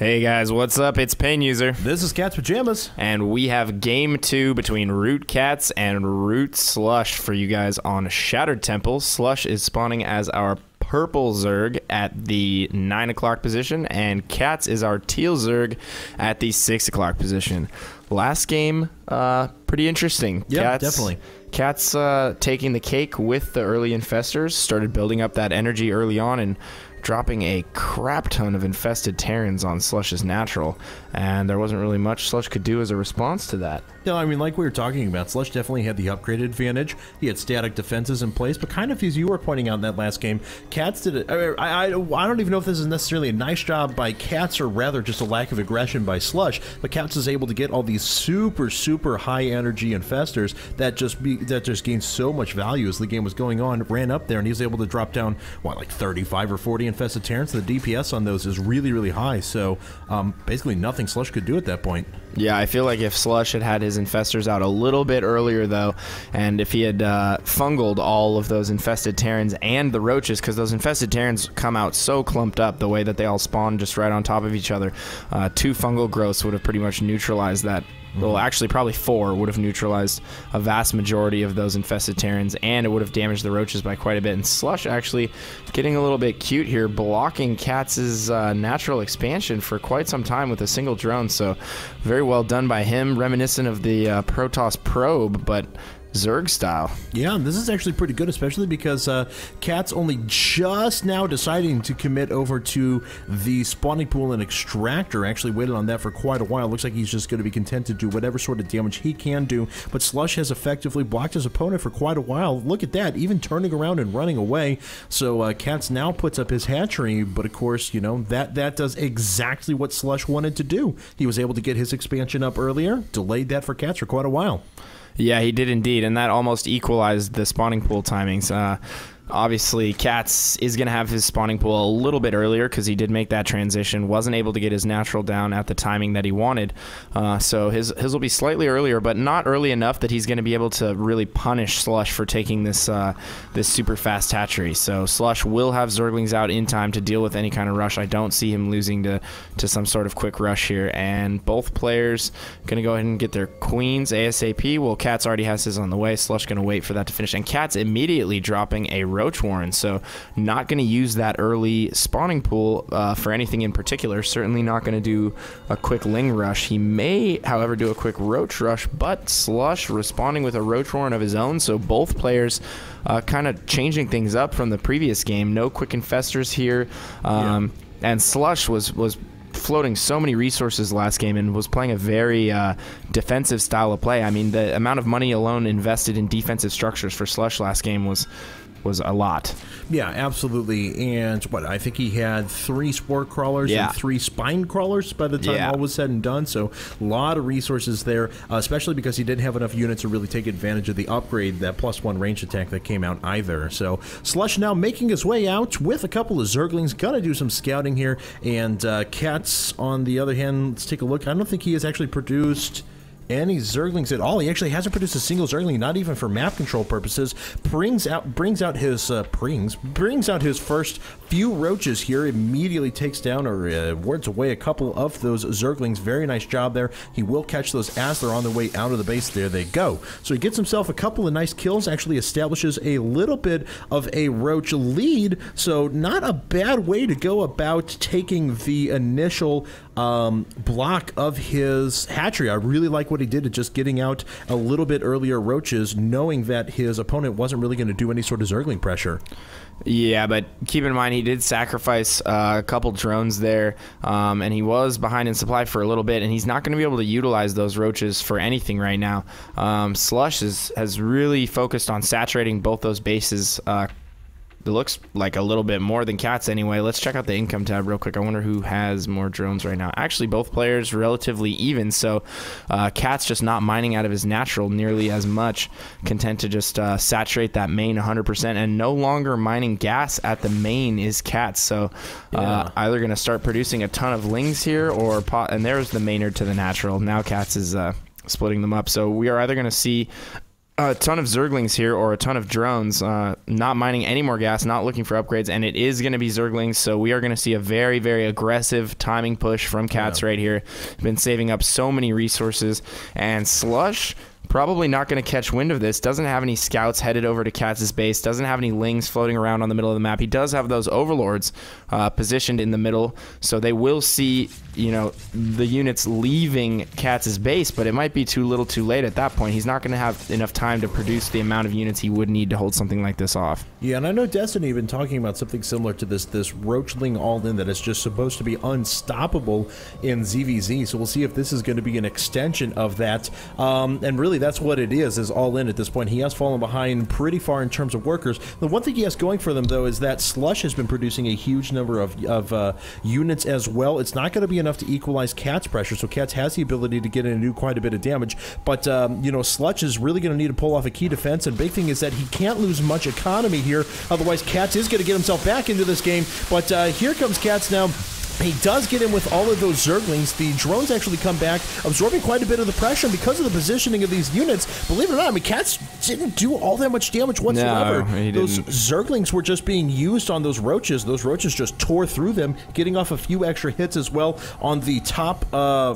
Hey guys, what's up? It's Pain User. This is Cat's Pajamas. And we have game 2 between ROOTCatZ and ROOTslush for you guys on Shattered Temple. Slush is spawning as our purple Zerg at the 9 o'clock position, and Katz is our teal Zerg at the 6 o'clock position. Last game, pretty interesting. Yeah, definitely. Katz taking the cake with the early infestors, started building up that energy early on and dropping a crap ton of infested Terrans on Slush's natural, and there wasn't really much Slush could do as a response to that. No, I mean, like we were talking about, Slush definitely had the upgraded advantage. He had static defenses in place, but kind of as you were pointing out in that last game, Katz did it. I don't even know if this is necessarily a nice job by Katz or rather just a lack of aggression by Slush, but Katz is able to get all these super high energy infestors that just gained so much value as the game was going on, ran up there, and he was able to drop down, what, like 35 or 40 infested Terrans. The DPS on those is really high, so basically nothing Slush could do at that point. Yeah, I feel like if Slush had had his infestors out a little bit earlier, though, and if he had fungled all of those infested Terrans and the roaches, because those infested Terrans come out so clumped up the way that they all spawn just right on top of each other, 2 fungal growths would have pretty much neutralized that. Well, actually, probably 4 would have neutralized a vast majority of those infested Terrans, and it would have damaged the roaches by quite a bit. And Slush actually getting a little bit cute here, blocking Katz's natural expansion for quite some time with a single drone. So very well done by him, reminiscent of the Protoss probe, but Zerg style. Yeah, this is actually pretty good, especially because Katz only just now deciding to commit over to the spawning pool and extractor. Actually waited on that for quite a while. Looks like he's just going to be content to do whatever sort of damage he can do, but Slush has effectively blocked his opponent for quite a while. Look at that, even turning around and running away. So Katz now puts up his hatchery, but of course, you know, that does exactly what Slush wanted to do. He was able to get his expansion up earlier, delayed that for Katz for quite a while. Yeah, he did indeed, and that almost equalized the spawning pool timings. Obviously, Katz is going to have his spawning pool a little bit earlier because he did make that transition, wasn't able to get his natural down at the timing that he wanted. So his will be slightly earlier, but not early enough that he's going to be able to really punish Slush for taking this this super fast hatchery. So Slush will have Zerglings out in time to deal with any kind of rush. I don't see him losing to some sort of quick rush here. And both players going to go ahead and get their queens ASAP. Well, Katz already has his on the way. Slush going to wait for that to finish. And Katz immediately dropping a Roach Warren, so not going to use that early spawning pool for anything in particular. Certainly not going to do a quick Ling rush. He may, however, do a quick Roach rush, but Slush responding with a Roach Warren of his own, so both players kind of changing things up from the previous game. No quick infestors here, and Slush was floating so many resources last game and was playing a very defensive style of play. I mean, the amount of money alone invested in defensive structures for Slush last game was a lot. Yeah, absolutely. And what, I think he had 3 spore crawlers and 3 spine crawlers by the time all was said and done. So a lot of resources there, especially because he didn't have enough units to really take advantage of the upgrade, that +1 range attack that came out either. So Slush now making his way out with a couple of Zerglings, gonna do some scouting here. And Katz, on the other hand, let's take a look. I don't think he has actually produced any Zerglings at all. He actually hasn't produced a single Zergling, not even for map control purposes. Brings out his first few roaches here, immediately takes down or wards away a couple of those Zerglings. Very nice job there. He will catch those as they're on their way out of the base. There they go. So he gets himself a couple of nice kills, actually establishes a little bit of a roach lead, so not a bad way to go about taking the initial block of his hatchery. I really like what he did, to just getting out a little bit earlier roaches, knowing that his opponent wasn't really going to do any sort of Zergling pressure. Yeah, but keep in mind he did sacrifice a couple drones there, and he was behind in supply for a little bit, and he's not going to be able to utilize those roaches for anything right now. Slush has really focused on saturating both those bases. It looks like a little bit more than Katz anyway. Let's check out the income tab real quick. I wonder who has more drones right now. Actually, both players relatively even, so Katz just not mining out of his natural nearly as much, content to just saturate that main 100%, and no longer mining gas at the main is Katz. So either going to start producing a ton of Lings here, or and there's the mainer to the natural. Now Katz is splitting them up. So we are either going to see A ton of Zerglings here, or a ton of drones, not mining any more gas, not looking for upgrades, and it is going to be Zerglings, so we are going to see a very, very aggressive timing push from KatZ right here. Been saving up so many resources, and Slush probably not going to catch wind of this. Doesn't have any scouts headed over to KatZ's base. Doesn't have any lings floating around on the middle of the map. He does have those overlords positioned in the middle, so they will see, you know, the units leaving KatZ's base, but it might be too little too late at that point. He's not going to have enough time to produce the amount of units he would need to hold something like this off. Yeah, and I know Destiny been talking about something similar to this Roachling all-in that is just supposed to be unstoppable in ZVZ, so we'll see if this is going to be an extension of that. And really, that's what it is all-in at this point. He has fallen behind pretty far in terms of workers. The one thing he has going for them, though, is that Slush has been producing a huge number of units as well. It's not going to be enough to equalize KatZ pressure, so KatZ has the ability to get in and do quite a bit of damage, but you know, Slush is really going to need to pull off a key defense, and big thing is that he can't lose much economy here, otherwise KatZ is going to get himself back into this game. But here comes KatZ now. He does get in with all of those Zerglings. The drones actually come back, absorbing quite a bit of the pressure. And because of the positioning of these units, believe it or not, I mean, KatZ didn't do all that much damage whatsoever. No, those Zerglings were just being used on those roaches. Those roaches just tore through them, getting off a few extra hits as well on the top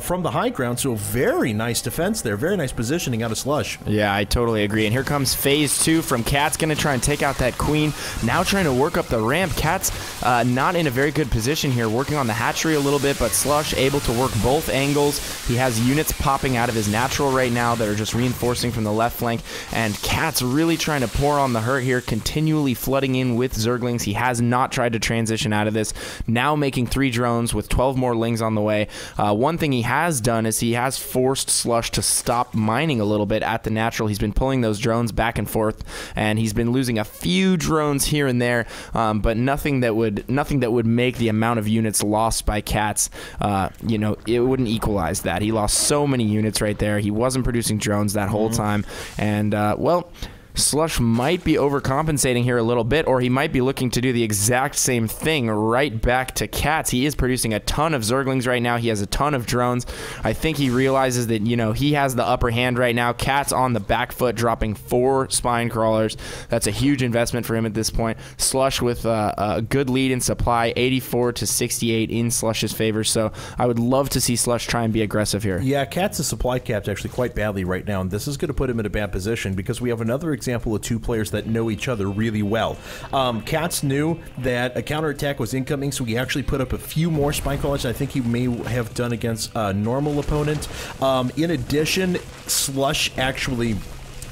from the high ground. So very nice defense there. Very nice positioning out of Slush. Yeah, I totally agree. And here comes phase 2 from KatZ. Going to try and take out that queen. Now trying to work up the ramp. KatZ not in a very good position here, working on the hatchery a little bit, but Slush able to work both angles. He has units popping out of his natural right now that are just reinforcing from the left flank, and KatZ really trying to pour on the hurt here, continually flooding in with Zerglings. He has not tried to transition out of this, now making 3 drones with 12 more lings on the way. One thing he has done is he has forced Slush to stop mining a little bit at the natural. He's been pulling those drones back and forth, and he's been losing a few drones here and there, but nothing that would make the amount of units lost by KatZ, you know, it wouldn't equalize that. He lost so many units right there. He wasn't producing drones that whole time, and well, Slush might be overcompensating here a little bit, or he might be looking to do the exact same thing right back to KatZ. He is producing a ton of Zerglings right now. He has a ton of drones. I think he realizes that, you know, he has the upper hand right now. KatZ on the back foot, dropping 4 spine crawlers. That's a huge investment for him at this point. Slush with a good lead in supply, 84 to 68 in Slush's favor. So I would love to see Slush try and be aggressive here. Yeah, KatZ is supply capped actually quite badly right now, and this is going to put him in a bad position because we have another example of 2 players that know each other really well. KatZ knew that a counterattack was incoming, so he actually put up a few more spine crawlers I think he may have done against a normal opponent. In addition, Slush actually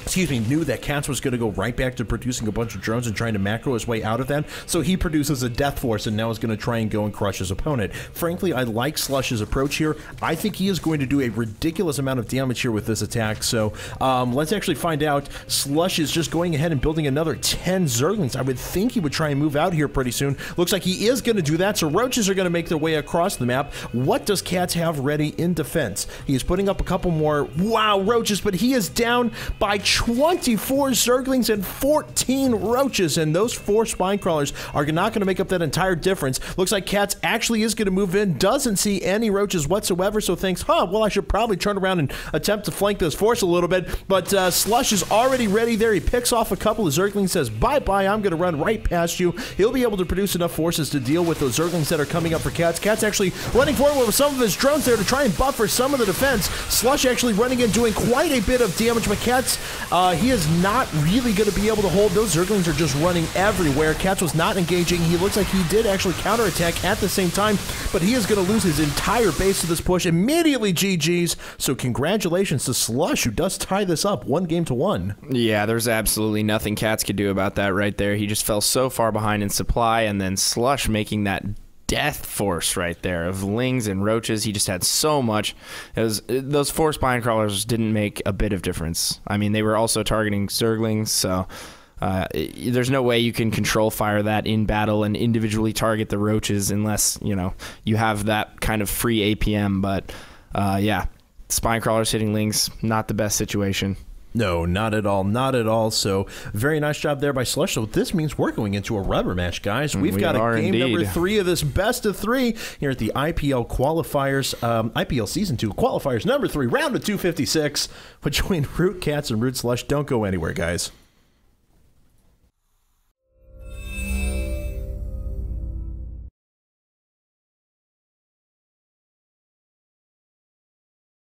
knew that KatZ was going to go right back to producing a bunch of drones and trying to macro his way out of that. So he produces a death force and now is going to try and go and crush his opponent. Frankly, I like Slush's approach here. I think he is going to do a ridiculous amount of damage here with this attack. So let's actually find out. Slush is just going ahead and building another 10 Zerglings. I would think he would try and move out here pretty soon. Looks like he is going to do that. So roaches are going to make their way across the map. What does KatZ have ready in defense? He is putting up a couple more, wow, roaches, but he is down by 24 Zerglings and 14 roaches, and those 4 spine crawlers are not going to make up that entire difference. Looks like KatZ actually is going to move in, doesn't see any roaches whatsoever, so thinks, well, I should probably turn around and attempt to flank this force a little bit, but Slush is already ready there. He picks off a couple of Zerglings, says, bye-bye, I'm going to run right past you. He'll be able to produce enough forces to deal with those Zerglings that are coming up for KatZ. KatZ actually running forward with some of his drones there to try and buffer some of the defense. Slush actually running in, doing quite a bit of damage, but KatZ, he is not really going to be able to hold. Those Zerglings are just running everywhere. KatZ was not engaging. He looks like he did actually counterattack at the same time, but he is going to lose his entire base to this push. Immediately GG's. So congratulations to Slush, who does tie this up 1-1. Yeah, there's absolutely nothing KatZ could do about that right there. He just fell so far behind in supply, and then Slush making that death force right there of lings and roaches. He just had so much. Those 4 spine crawlers didn't make a bit of difference. I mean, they were also targeting Zerglings, so there's no way you can control fire that in battle and individually target the roaches unless, you know, you have that kind of free APM. But yeah, spine crawlers hitting lings, not the best situation. No, not at all. Not at all. So, very nice job there by Slush. So, this means we're going into a rubber match, guys. We've got a game number 3 of this best of 3 here at the IPL Qualifiers, IPL Season 2 Qualifiers number 3, round of 256, between ROOTCatZ and ROOTslush. Don't go anywhere, guys.